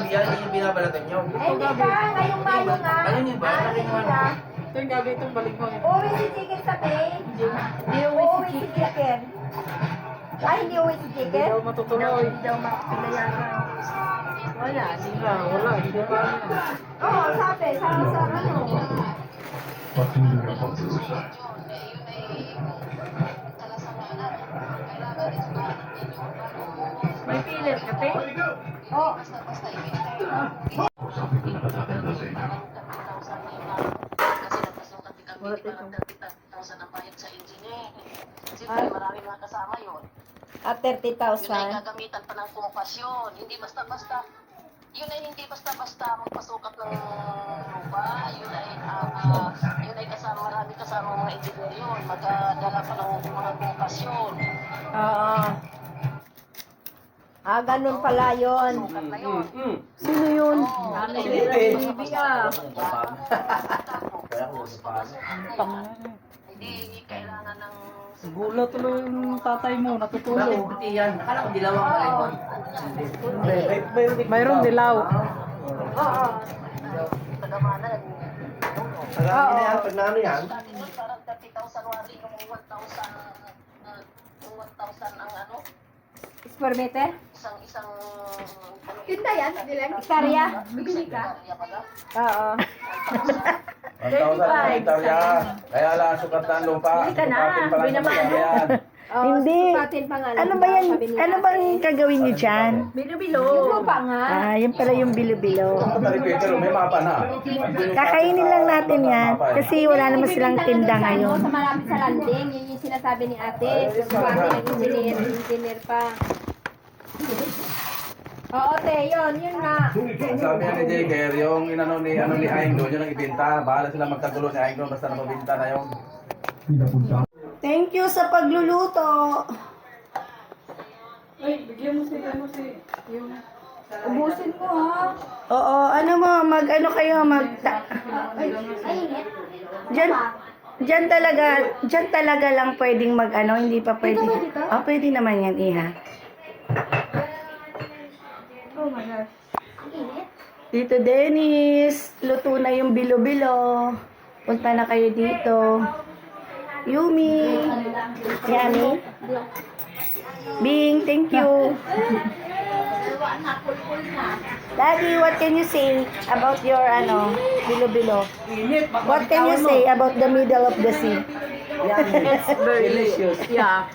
yan, yung binabalatan nyo. Hindi ka, ngayong Mayo nga. Ayun yun ba? Ito yung gagawin itong balik mo. Uwi si Chicken sa pay. Hindi Uwi si Chicken. Ay, hindi uwi si Hindi Chicken. daw matutuloy. Hindi daw makapinayagan. Wala, hindi pa. Oo, sabi, sa ano. Patuloy ang pagdurusa. May pilit ka, te? Oo. Sabi ko nakataganda sa inyo. Wala tayo. ang bayad sa engineer. Siyempre, marami mga kasama yun. At Yun ay 30,000. gagamitan pa ng kompasyon. Hindi basta-basta. Yun ay hindi basta-basta magpasukat ng lupa. Yun ay kasama, marami kasama mga engineer yun. Magdala pa ng mga kompasyon. Oo. Ah, ganun pala yun. Sukat na yun. Sino yun? Bibi ah. Hindi kailangan ng... Gulat tuloy yung tatay mo, Bakit natutulog. puti yan? Akala ko dilawang kalimon. Mayroon dilaw. Oo. Tagamanan. Tagal na yan, pag na ano yan. Dati nun, parang 30,000 wari, yung 1,000 ang ano, Square meter? isang Tinda yan, bilang. Hektarya? Bibili ka? area pala. Oo. 1,000 ang hektarya. Kaya lang sukat na ang lupa. Bili ka na. Sukatin pa lang Bili naman. ng yan. Oo, Hindi. sukatin pa nga lang. Ano ba yan? Sabi ni Ano bang ate. gagawin niyo dyan? Bilo-bilo. Yung lupa nga. Ah, yun pala yung bilo-bilo. Pero may mapa na. Kakainin lang natin yan. Kasi wala naman silang tinda ngayon. Sa malapit sa landing, yun yung sinasabi ni ate. Suwate ng engineer pa. Oo, te, yun nga. Ang sabi niya ni Jagger, yung inano ni Aing doon, yun ang ibinta. Bahala sila magkagulo ni Aing doon, basta napabinta na yun. Pinapunta Thank you sa pagluluto. Ay, bigyan mo si yung... Ubusin mo, ha? Oo, ano mo, mag-ano kayo, Diyan talaga lang pwedeng mag-ano, hindi pa pwede. Ah, pwede naman yan, iha. Oh my gosh. Dito, Dennis, luto na yung bilo-bilo. Punta na kayo dito. Yumi. Yummy. Bing, thank you. Daddy, what can you say about your bilo-bilo? What can you say about the middle of the sea? It's very delicious. Yeah.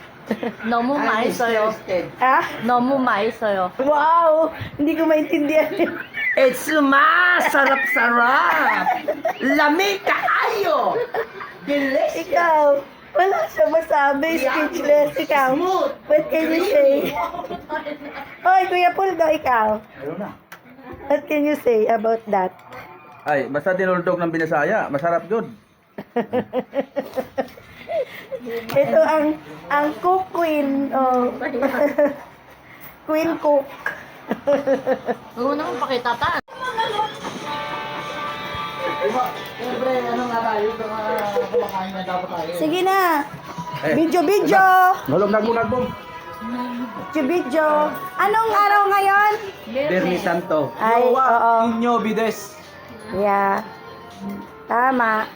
너무 맛있어요. Ah? 너무 맛있어요. Wow! Hindi ko maintindihan. It's masarap-sarap! Lamig kaayo! Delicious! Ikaw, wala siya masabi. Speechless. Ikaw, what can you say? Hoy, Kuya Puldo, ikaw. Ayun na. What can you say about that? Ay, basta dinuldog ng Binasaya, masarap yun. Ito ang cook queen. Oh. Queen cook. Huwag mo naman pakita ta. Siyempre, ano nga tayo, mga kumakain na dapat tayo. Sige na. Eh, Video. Nagmong. Video. Anong araw ngayon? Bernie Santo. Ay, oo. Inyo, bides. Yeah. Tama.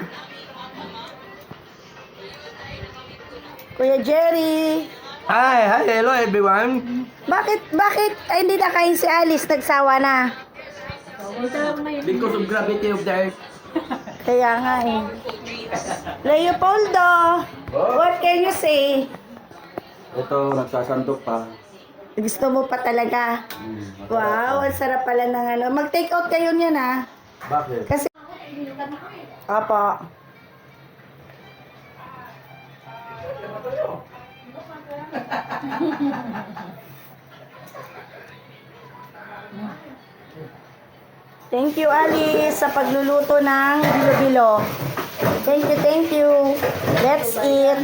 Kuya Jerry. Hi, hello everyone. Bakit ay, hindi na kain si Alice? Nagsawa na. Because of gravity of the earth. Kaya nga eh. Leopoldo, what can you say? Ito, nagsasantok pa. Gusto mo pa talaga? Wow, ang sarap pala ng ano. Mag-take out kayo niyan ah. Bakit? Kasi... Opo. Thank you, Alice, sa pagluluto ng bilo-bilo. Thank you. Let's eat.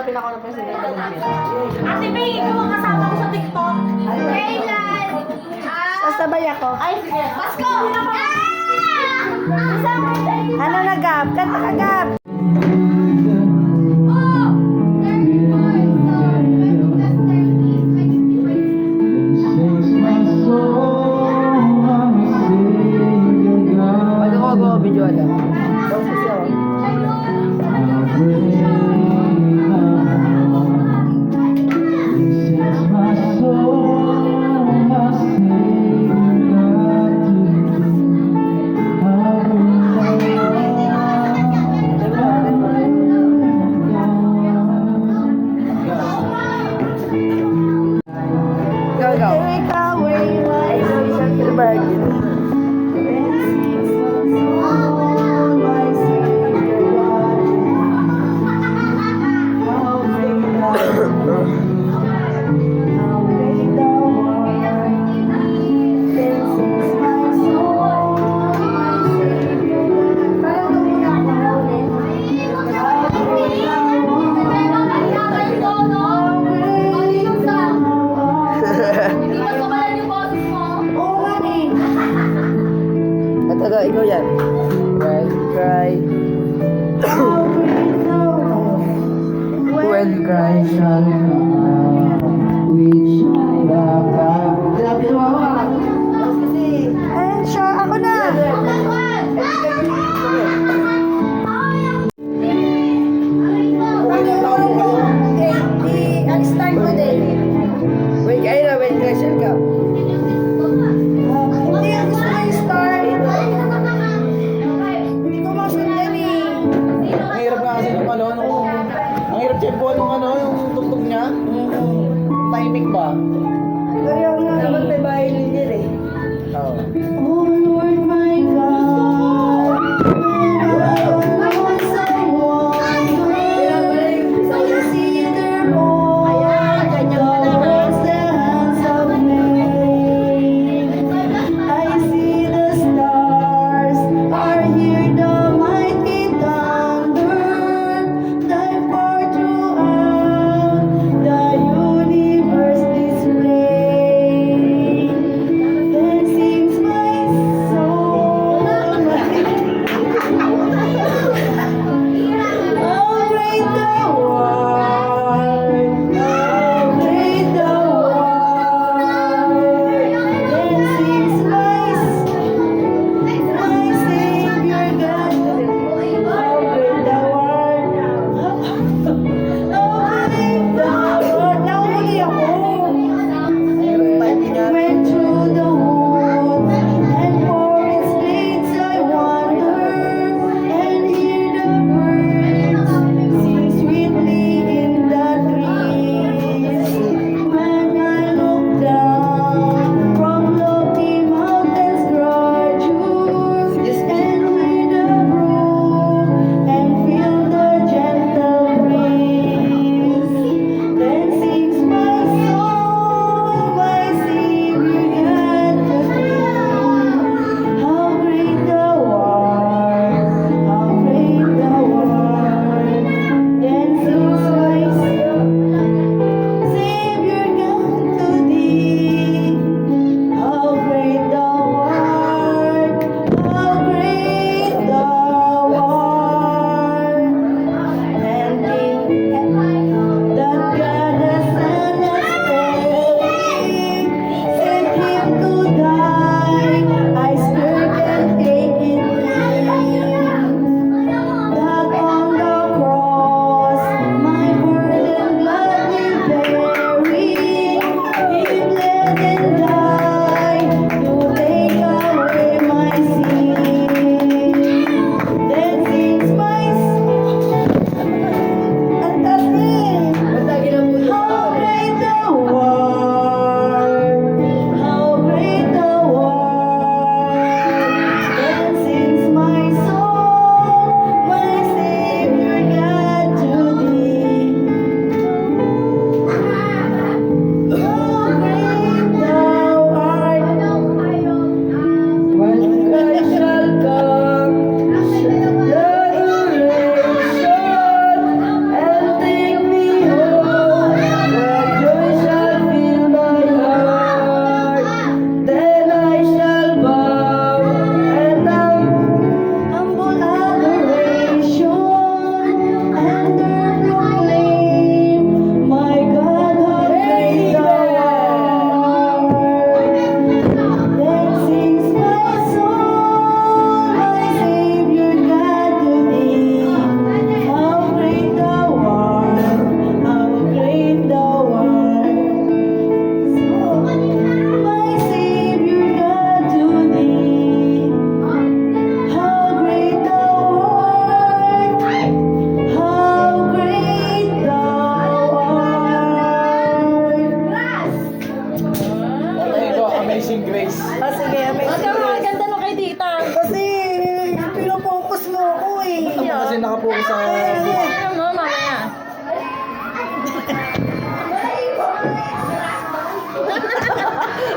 pinaka ng president ng Pilipinas. Ate May, ikaw ang kasama ko sa TikTok. Kailan? Sasabay ako. Ay, sige. Pasko! Ano na, Gab? Kanta ka, Gab. Pwede ko mag-video na. Go, go. Take away my Spielberg. Ito, ikaw yan. When cry. When cry shall which Grabe mo ako. And siya, ako na. Ang start mo din. Wait, ayun na, when cry shall come. Hindi, ang gusto ko yung start. Hindi ko masundan eh. Ang hirap nga kasi nung ano, ang hirap tempo nung ano, yung tugtog niya. Timing ba? Kaya nga naman may violin yun eh. Oo. Oh Lord my God, when I want someone to consider more towards the hands of men. I see the stars are here, the mighty thunder, thy far throughout the universe display. Then sings my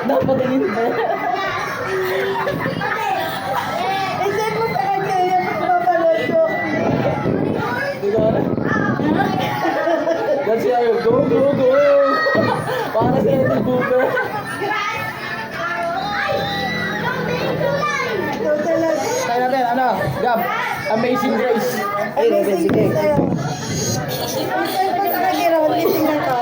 Napatingin ka. I-send mo sa kanya yan. Papanood ko. Hindi ka na. Yan siya yung go, go, go. Para sa ito boomer. Ikaw talaga. Kaya natin, ano? Gab, Amazing Grace. Amazing grace tayo. I-send mo sa kanya. Ron, titingnan ko.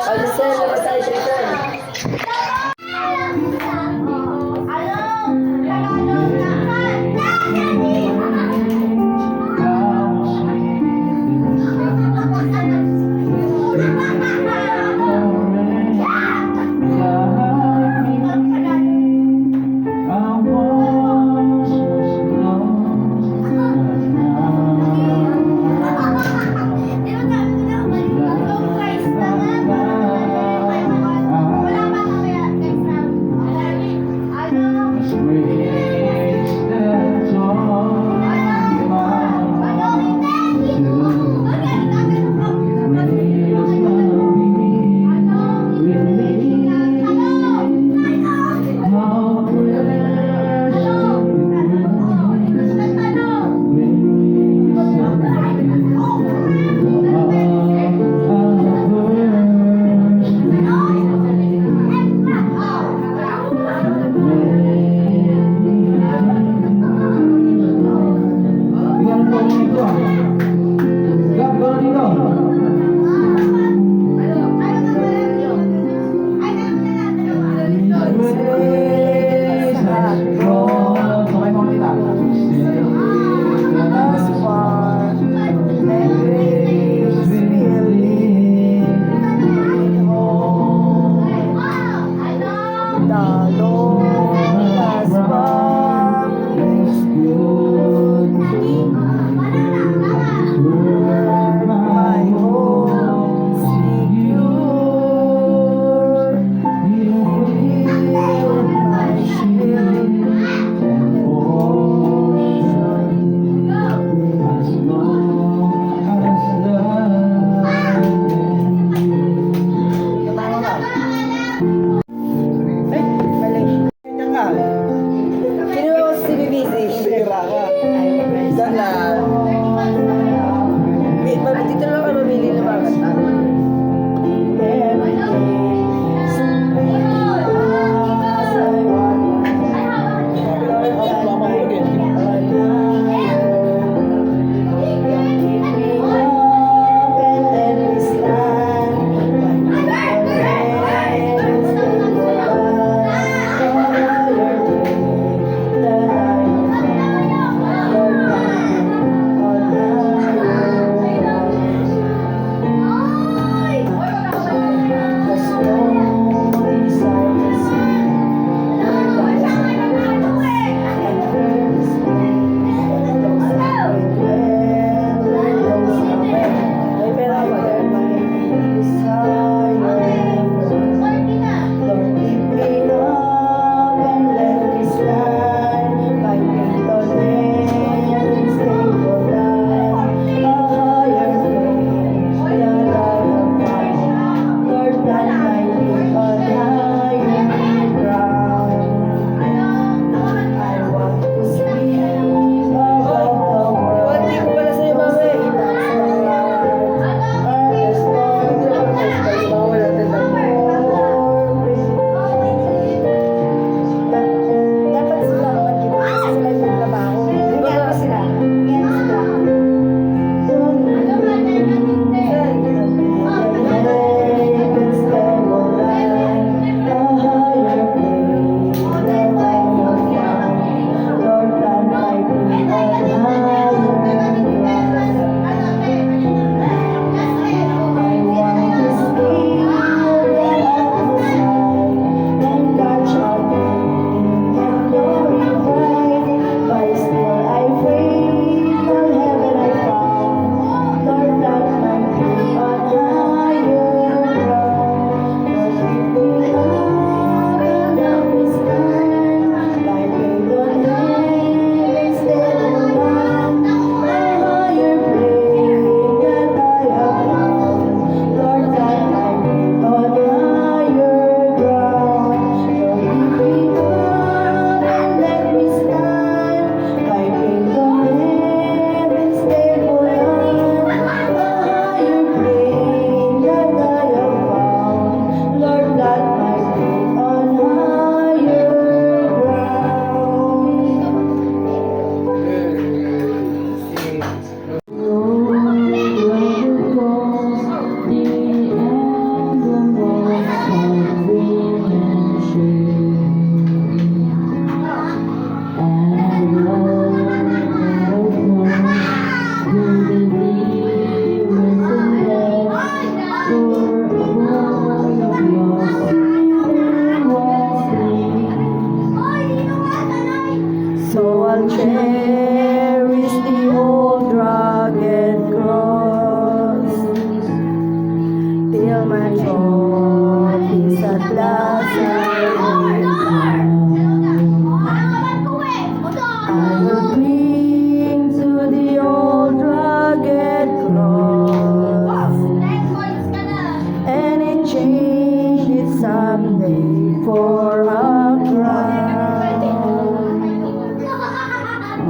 for a crown.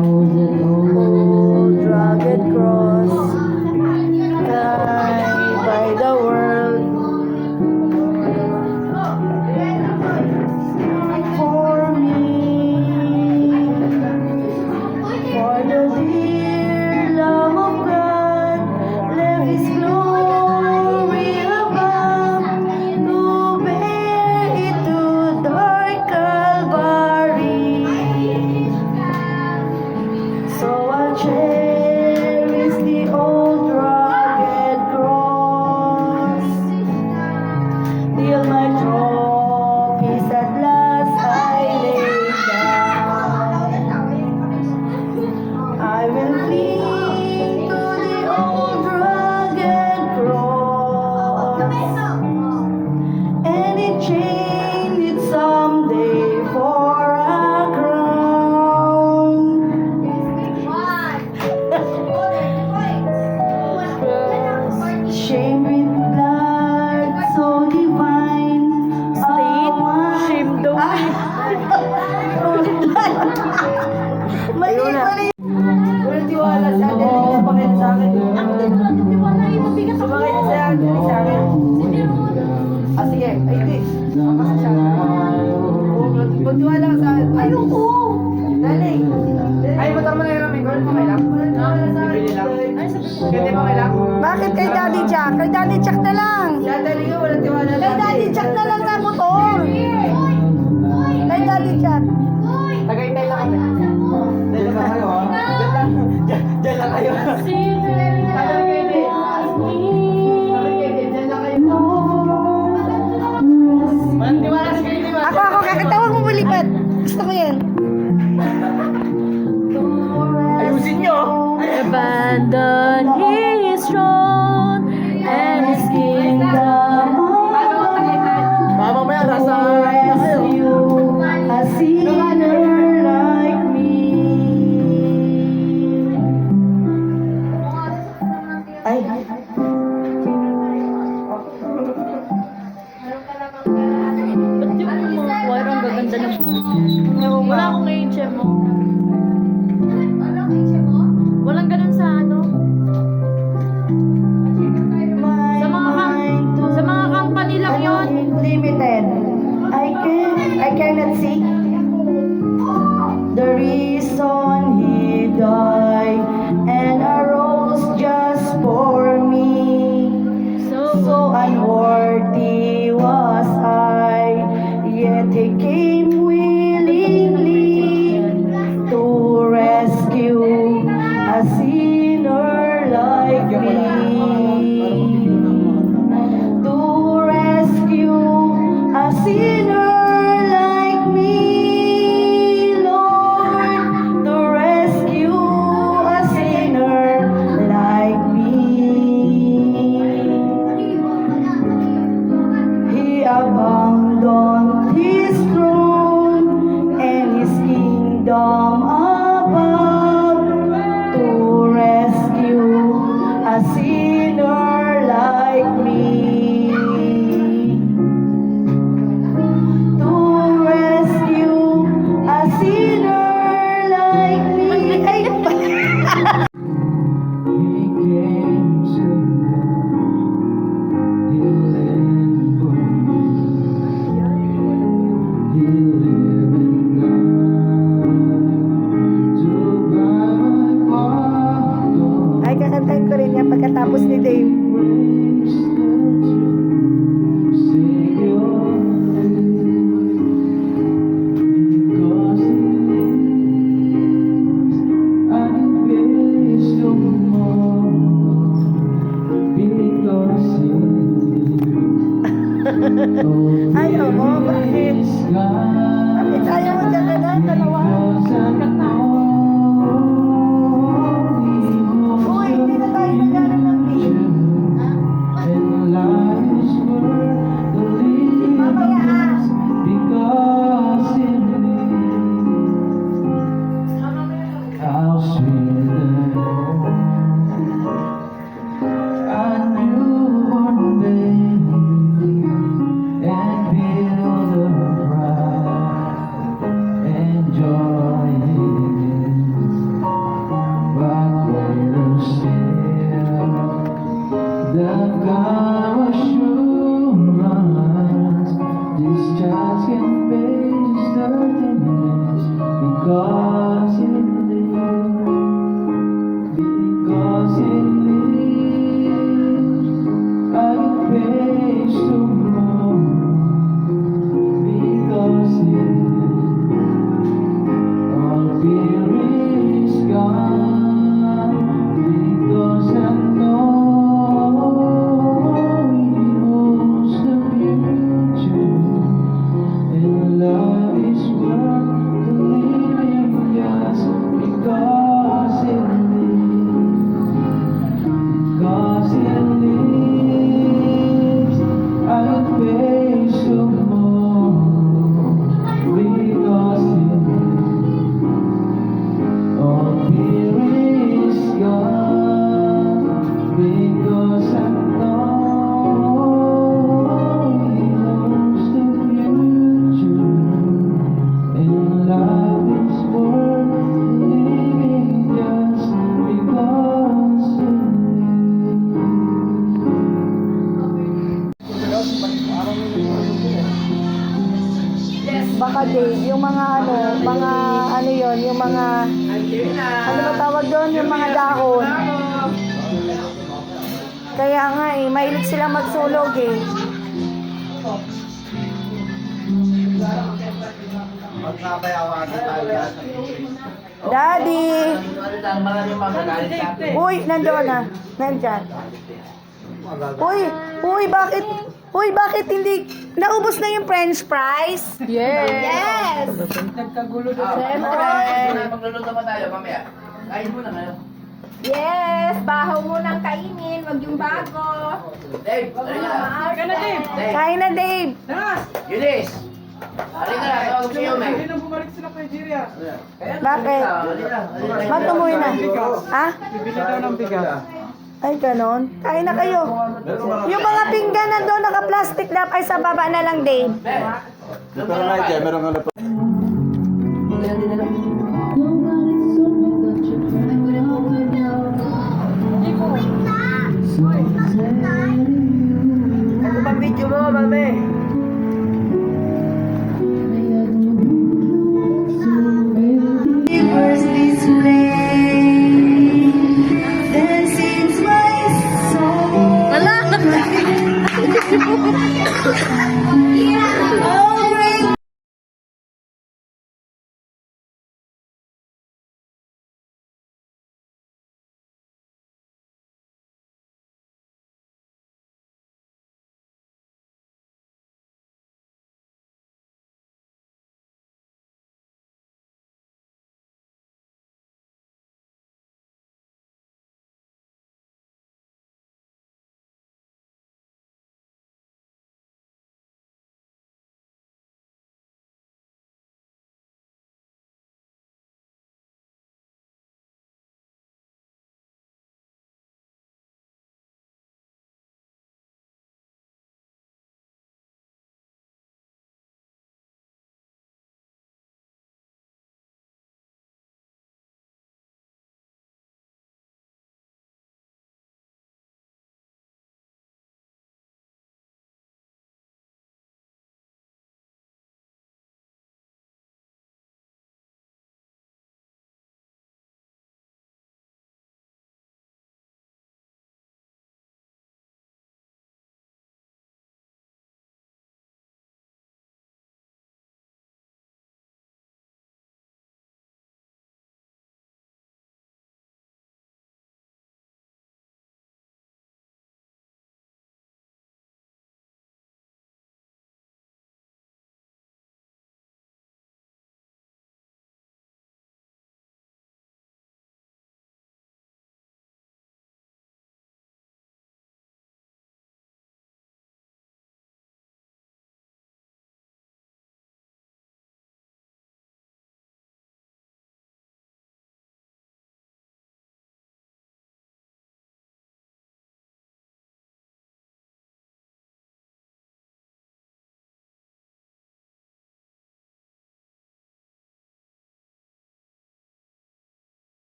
Old rugged cross carried by the world. For me, for the dear love of God, left His glory above to bear it to dark Calvary. So I'll cherish the old rugged cross till my trophies at last I lay down. I will cling to the old rugged cross and exchange it someday for a crown. Shame with blood so divine. Shame daw. Mali, mali. Walang tiwala sa atin. Sumakit sa akin. Sumakit sa akin. Sa akin. Ah, sige. Ay, hindi. Makasa siya. Magtiwala ka sa akin. Ayoko. Dali. Ay, motor mo na yun namin. Gawin mo kailang. Bibili lang. Ganda mo kailang. Bakit kay Daddy Jack? Kay Daddy Jack na lang. Daddy ko, walang tiwala. Kay Daddy Jack na lang na motor. Kay Daddy Jack. Tagaytay lang kami. Diyan lang kayo, ha? Diyan lang kayo. Ako, kakatawag mo balipat. Gusto ko yan. Ayusin nyo. Abandon his throne and his kingdom. Mamaya, nasa na kayo. A sinner like me. Ay. Ba't di mo mga choir ang gaganda ng... Wala akong HM mo. Walang ganun sa ano. Sa mga company lang yon. Limited. I cannot see the reason He died and arose just for me. So unworthy was I, yet He came willingly to rescue a sinner like me. To rescue a sinner like me, Lord. To rescue a sinner like me. He abandoned His throne and His kingdom above to rescue a sinner like me. To rescue a sinner like me. Ay, ay, kakantahin ko rin yan pagkatapos ni Dave. Ay, oo, bakit? Bakit ayaw mo dyan ka na? Dalawa? Uy, hindi na tayo nagano ng beat. Mamaya ah. And build a baka Dave, yung mga ano yon, yung mga, ano ba tawag doon, yung mga dahon. Kaya nga eh, mahilig silang magsulog eh. Daddy! Uy, nandoon na. Nandyan. Uy, bakit hindi, naubos na yung french fries? Yes! Magluluto pa tayo mamaya. Kain muna kayo. Yes! Bahaw mo nang kainin, wag yung bago. Dave, halika na. Kain na, Dave. Eunice! Halika na, tawag ko si Yume. Bakit? Matumuhin na. Ha? Ay, ganon. Kain na kayo. Yung mga pinggan na doon, naka-plastic na, ay sa baba na lang, Dave. Pero na, meron nga na